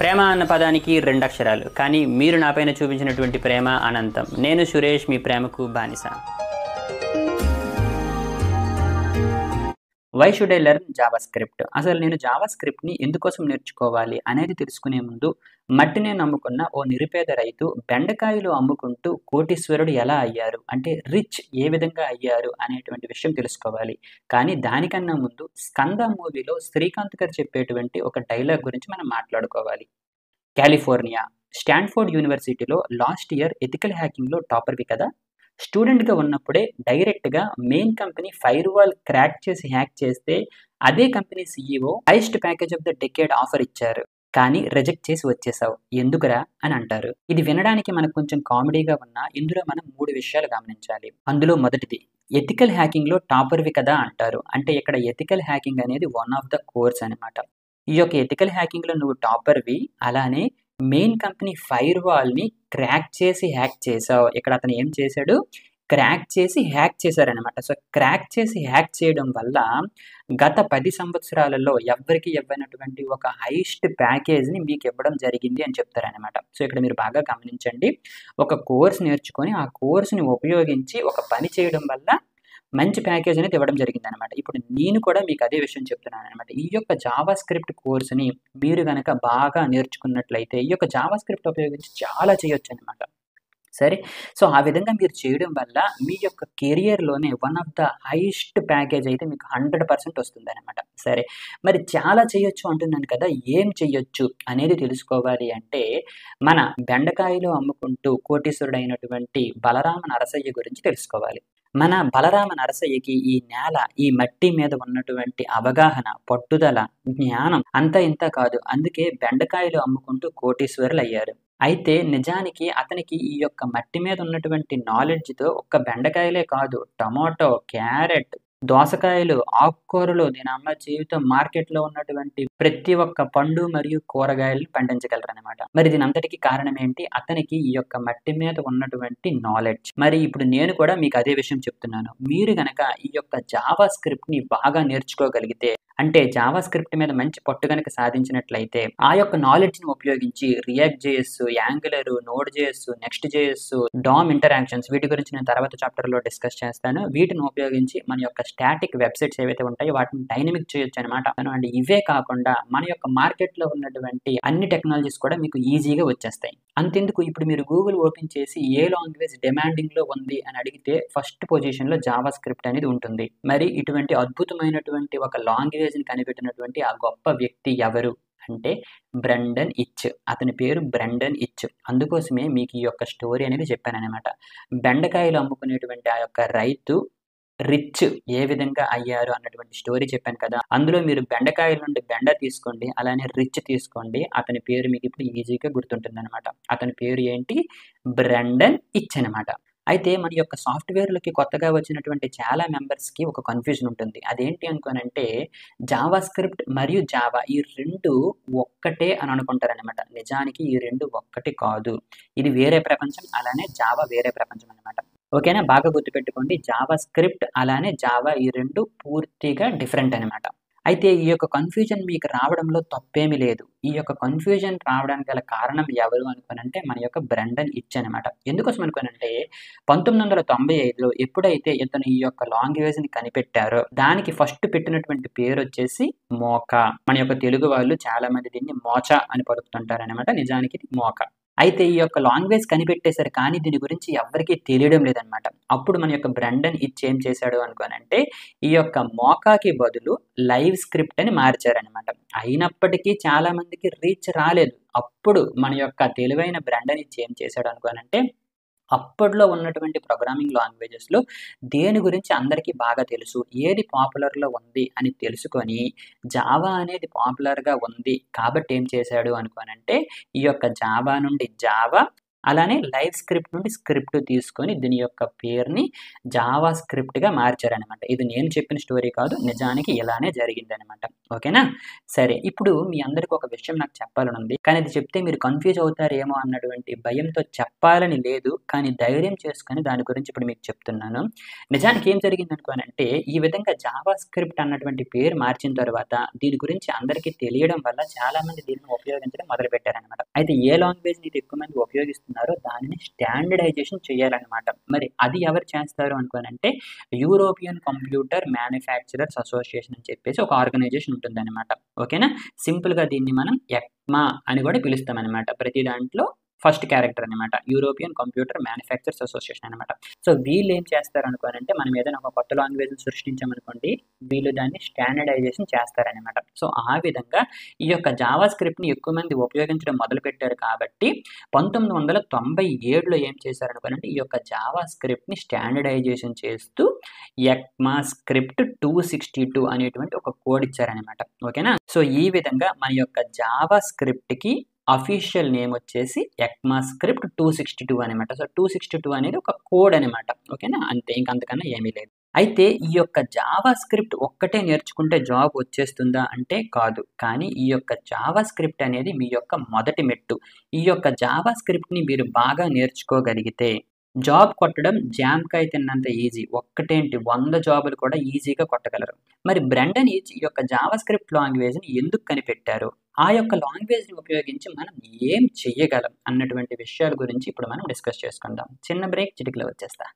ప్రేమ అన్న పదానికి రెండు అక్షరాలు, కానీ మీరు నాపైన చూపించినటువంటి ప్రేమ అనంతం. నేను సురేష్, మీ ప్రేమకు బానిస. Why should I learn JavaScript? అసలు నేను జావా స్క్రిప్ట్ని ఎందుకోసం నేర్చుకోవాలి అనేది తెలుసుకునే ముందు, మట్టినే నమ్ముకున్న ఓ నిరుపేద రైతు బెండకాయలు అమ్ముకుంటూ కోటీశ్వరుడు ఎలా అయ్యారు, అంటే రిచ్ ఏ విధంగా అయ్యారు అనేటువంటి విషయం తెలుసుకోవాలి. కానీ దానికన్నా ముందు స్కంద మూవీలో శ్రీకాంత్ గారు చెప్పేటువంటి ఒక డైలాగ్ గురించి మనం మాట్లాడుకోవాలి. కాలిఫోర్నియా స్టాన్ఫోర్డ్ యూనివర్సిటీలో లాస్ట్ ఇయర్ ఎథికల్ హ్యాకింగ్లో టాపర్వి కదా. స్టూడెంట్గా ఉన్నప్పుడే డైరెక్ట్గా main company fire wall crack చేసి హ్యాక్ చేస్తే అదే company CEO highest package of the decade offer ఇచ్చారు, కానీ రిజెక్ట్ చేసి వచ్చేసావు, ఎందుకురా అని అంటారు. ఇది వినడానికి మనకు కొంచెం కామెడీగా ఉన్నా ఇందులో మనం 3 విషయాలు గమనించాలి. అందులో మొదటిది, ఎథికల్ హ్యాకింగ్లో టాపర్వి కదా అంటారు. అంటే ఇక్కడ ఎథికల్ హ్యాకింగ్ అనేది వన్ ఆఫ్ ద కోర్స్ అనమాట. ఈ యొక్క ఎథికల్ హ్యాకింగ్లో నువ్వు టాపర్వి, అలానే మెయిన్ కంపెనీ ఫైర్ వాల్ని క్రాక్ చేసి హ్యాక్ చేసావు. ఇక్కడ అతను ఏం చేశాడు, క్రాక్ చేసి హ్యాక్ చేశారనమాట. సో క్రాక్ చేసి హ్యాక్ చేయడం వల్ల గత 10 సంవత్సరాలలో ఎవ్వరికి ఇవ్వనటువంటి ఒక హైయెస్ట్ ప్యాకేజ్ని మీకు ఇవ్వడం జరిగింది అని చెప్తారనమాట. సో ఇక్కడ మీరు బాగా గమనించండి, ఒక కోర్స్ నేర్చుకొని ఆ కోర్స్ని ఉపయోగించి ఒక పని చేయడం వల్ల మంచి ప్యాకేజ్ అనేది ఇవ్వడం జరిగింది అనమాట. ఇప్పుడు నేను కూడా మీకు అదే విషయం చెప్తున్నాను అనమాట. ఈ యొక్క జావా స్క్రిప్ట్ కోర్సుని మీరు కనుక బాగా నేర్చుకున్నట్లయితే ఈ యొక్క జావా స్క్రిప్ట్ ఉపయోగించి చాలా చేయొచ్చు అనమాట. సరే, సో ఆ విధంగా మీరు చేయడం వల్ల మీ యొక్క కెరియర్లోనే one of the highest package అయితే మీకు 100% వస్తుంది అనమాట. సరే, మరి చాలా చేయొచ్చు అంటున్నాను కదా, ఏం చేయొచ్చు అనేది తెలుసుకోవాలి అంటే మన బెండకాయలు అమ్ముకుంటూ కోటీశ్వరుడు అయినటువంటి బలరామ నరసయ్య గురించి తెలుసుకోవాలి. మన బలరామ నరసయ్యకి ఈ నేల, ఈ మట్టి మీద ఉన్నటువంటి అవగాహన, పట్టుదల, జ్ఞానం అంతా ఇంత కాదు. అందుకే బెండకాయలు అమ్ముకుంటూ కోటీశ్వరులు అయ్యారు. అయితే నిజానికి అతనికి ఈ యొక్క మట్టి మీద ఉన్నటువంటి నాలెడ్జ్తో ఒక్క బెండకాయలే కాదు, టమాటో, క్యారెట్, దోసకాయలు, ఆకుకూరలు, దీని అమ్మ జీవితం మార్కెట్లో ఉన్నటువంటి ప్రతి ఒక్క పండు మరియు కూరగాయలను పండించగలరు అనమాట. మరి దీని అంతటికి కారణం ఏంటి, అతనికి ఈ యొక్క మట్టి మీద ఉన్నటువంటి నాలెడ్జ్. మరి ఇప్పుడు నేను కూడా మీకు అదే విషయం చెప్తున్నాను. మీరు గనక ఈ యొక్క జావా స్క్రిప్ట్ని బాగా నేర్చుకోగలిగితే, అంటే జావా స్క్రిప్ట్ మీద మంచి పట్టు కనుక సాధించినట్లయితే ఆ యొక్క నాలెడ్జ్ని ఉపయోగించి React JS, Angular, Node JS, Next JS, DOM interactions, వీటి గురించి నేను తర్వాత చాప్టర్లో డిస్కస్ చేస్తాను. వీటిని ఉపయోగించి మన యొక్క స్టాటిక్ వెబ్సైట్స్ ఏవైతే ఉంటాయో వాటిని డైనమిక్ చేయొచ్చు అనమాట. అండ్ ఇవే కాకుండా మన యొక్క మార్కెట్లో ఉన్నటువంటి అన్ని టెక్నాలజీస్ కూడా మీకు ఈజీగా వచ్చేస్తాయి. అంతెందుకు, ఇప్పుడు మీరు గూగుల్ ఓపెన్ చేసి ఏ లాంగ్వేజ్ డిమాండింగ్లో ఉంది అని అడిగితే ఫస్ట్ పొజిషన్లో జావా స్క్రిప్ట్ అనేది ఉంటుంది. మరి ఇటువంటి అద్భుతమైనటువంటి ఒక లాంగ్వేజ్ని కనిపెట్టినటువంటి ఆ గొప్ప వ్యక్తి ఎవరు అంటే బ్రెండన్ ఇచ్. అతని పేరు బ్రెండన్ ఇచ్. అందుకోసమే మీకు ఈ యొక్క స్టోరీ అనేది చెప్పాను అనమాట. బెండకాయలు అమ్ముకునేటువంటి ఆ యొక్క రైతు రిచ్ ఏ విధంగా అయ్యారు అన్నటువంటి స్టోరీ చెప్పాను కదా. అందులో మీరు బెండకాయల నుండి బెండ తీసుకోండి, అలానే రిచ్ తీసుకోండి, అతని పేరు మీకు ఇప్పుడు ఈజీగా గుర్తుంటుంది అనమాట. అతని పేరు ఏంటి, బ్రెండన్ ఇచ్ అనమాట. అయితే మన యొక్క సాఫ్ట్వేర్లకి కొత్తగా వచ్చినటువంటి చాలా మెంబర్స్కి ఒక కన్ఫ్యూజన్ ఉంటుంది. అదేంటి అనుకోనంటే జావా స్క్రిప్ట్ మరియు జావా ఈ రెండు ఒక్కటే అని అనుకుంటారనమాట. నిజానికి ఈ రెండు ఒక్కటి కాదు, ఇది వేరే ప్రపంచం, అలానే జావా వేరే ప్రపంచం అనమాట. ఓకేనా, బాగా గుర్తుపెట్టుకోండి, జావా స్క్రిప్ట్ అలానే జావా ఈ రెండు పూర్తిగా డిఫరెంట్ అనమాట. అయితే ఈ యొక్క కన్ఫ్యూజన్ మీకు రావడంలో తప్పేమీ లేదు. ఈ యొక్క కన్ఫ్యూజన్ రావడానికి గల కారణం ఎవరు అనుకోనంటే మన యొక్క బ్రెండన్ ఇచ్ అనమాట. ఎందుకోసం అనుకోనంటే 1995లో ఎప్పుడైతే ఇతను ఈ యొక్క లాంగ్వేజ్ని కనిపెట్టారో దానికి ఫస్ట్ పెట్టినటువంటి పేరు వచ్చేసి మోకా. మన యొక్క తెలుగు వాళ్ళు చాలా మంది దీన్ని మోచా అని పలుకుతుంటారు అనమాట. నిజానికి ఇది మోకా. అయితే ఈ యొక్క లాంగ్వేజ్ కనిపెట్టేశారు, కానీ దీని గురించి ఎవరికీ తెలియడం లేదనమాట. అప్పుడు మన యొక్క బ్రెండన్ ఇచ్ ఏం చేశాడు అనుకోనంటే ఈ యొక్క మోకాకి బదులు లైవ్ స్క్రిప్ట్ అని మార్చారనమాట. అయినప్పటికీ చాలా మందికి రీచ్ రాలేదు. అప్పుడు మన యొక్క తెలివైన బ్రెండన్ ఇచ్ ఏం చేశాడు అనుకోనంటే అప్పట్లో ఉన్నటువంటి ప్రోగ్రామింగ్ లాంగ్వేజెస్లో దేని గురించి అందరికీ బాగా తెలుసు, ఏది పాపులర్లో ఉంది అని తెలుసుకొని జావా అనేది పాపులర్గా ఉంది కాబట్టి ఏం చేశాడు అనుకోనంటే ఈ యొక్క జావా నుండి జావా, అలానే లైవ్ స్క్రిప్ట్ నుండి స్క్రిప్ట్ తీసుకొని దీని యొక్క పేరుని జావా స్క్రిప్ట్‌గా మార్చారనమాట. ఇది నేను చెప్పిన స్టోరీ కాదు. నిజానికి ఇలానే జరిగిందనమాట. ఓకేనా? సరే. ఇప్పుడు మీ అందరికి ఒక విషయం నాకు చెప్పాలనుంది. కానీ అది చెప్తే మీరు కన్‌ఫ్యూజ్ అవుతారేమో అన్నటువంటి భయంతో చెప్పాలని లేదు. కానీ ధైర్యం చేసుకొని దాని గురించి ఇప్పుడు మీకు చెప్తున్నాను. నిజానికి ఏం జరిగిందనుకోనంటే, ఈ విధంగా జావా స్క్రిప్ట్ అన్నటువంటి పేరు మార్చిన తర్వాత దీని గురించి అందరికీ తెలియడం వల్ల చాలామంది దీనిని ఉపయోగించడం మొదలుపెట్టారనమాట. అయితే ఏ లాంగ్వేజ్‌ని అయితే ఎక్కువ మంది ఉపయోగిస్తున్నారో దానిని స్టాండర్డైజేషన్ చేయాలనమాట. మరి అది ఎవరు చేస్తారు అనుకోనంటే, యూరోపియన్ కంప్యూటర్ మ్యానుఫ్యాక్చరర్స్ అసోసియేషన్ అని చెప్పేసి ఒక ఆర్గనైజేషన్ ఉంటుందనమాట. ఓకేనా? సింపుల్‌గా దీన్ని మనం ఎక్మా అని కూడా పిలుస్తామనమాట. ప్రతి దాంట్లో ఫస్ట్ క్యారెక్టర్ అనమాట. యూరోపియన్ కంప్యూటర్ మ్యానుఫ్యాక్చరర్స్ అసోసియేషన్ అనమాట. సో వీళ్ళు ఏం చేస్తారనుకోనంటే, మనం ఏదైనా ఒక కొత్త లాంగ్వేజ్‌ని సృష్టించామనుకోండి, వీళ్ళు దాన్ని స్టాండర్డైజేషన్ చేస్తారనమాట. సో ఆ విధంగా ఈ యొక్క జావా స్క్రిప్ట్‌ని ఎక్కువ మంది ఉపయోగించడం మొదలుపెట్టారు కాబట్టి 1997లో ఏం చేశారనుకోనంటే, ఈ యొక్క జావా స్క్రిప్ట్‌ని స్టాండర్డైజేషన్ చేస్తూ ఎక్మా స్క్రిప్ట్ 262 అనేటువంటి ఒక కోడ్ ఇచ్చారనమాట. ఓకేనా? సో ఈ విధంగా మన యొక్క జావా స్క్రిప్ట్‌కి అఫీషియల్ నేమ్ వచ్చేసి ఎక్మాస్క్రిప్ట్ 262 అనమాట. సో 262 అనేది ఒక కోడ్ అనమాట. ఓకేనా? అంతే. ఇంక అంతకన్నా ఏమీ లేదు. అయితే ఈ యొక్క జావా స్క్రిప్ట్ ఒక్కటే నేర్చుకుంటే జాబ్ వచ్చేస్తుందా అంటే కాదు. కానీ ఈ యొక్క జావా స్క్రిప్ట్ అనేది మీ యొక్క మొదటి మెట్టు. ఈ యొక్క జావా స్క్రిప్ట్‌ని మీరు బాగా నేర్చుకోగలిగితే జాబ్ కొట్టడం జామకాయ తిన్నంత ఈజీ. ఒక్కటేంటి 100 జాబులు కూడా ఈజీగా కొట్టగలరు. మరి బ్రెండన్ ఈచ్ ఈ యొక్క జావా స్క్రిప్ట్ లాంగ్వేజ్‌ని ఎందుకు కనిపెట్టారు? ఆ యొక్క లాంగ్వేజ్‌ని ఉపయోగించి మనం ఏం చెయ్యగలం అన్నటువంటి విషయాల గురించి ఇప్పుడు మనం డిస్కస్ చేసుకుందాం. చిన్న బ్రేక్ చిటికలో వచ్చేస్తా.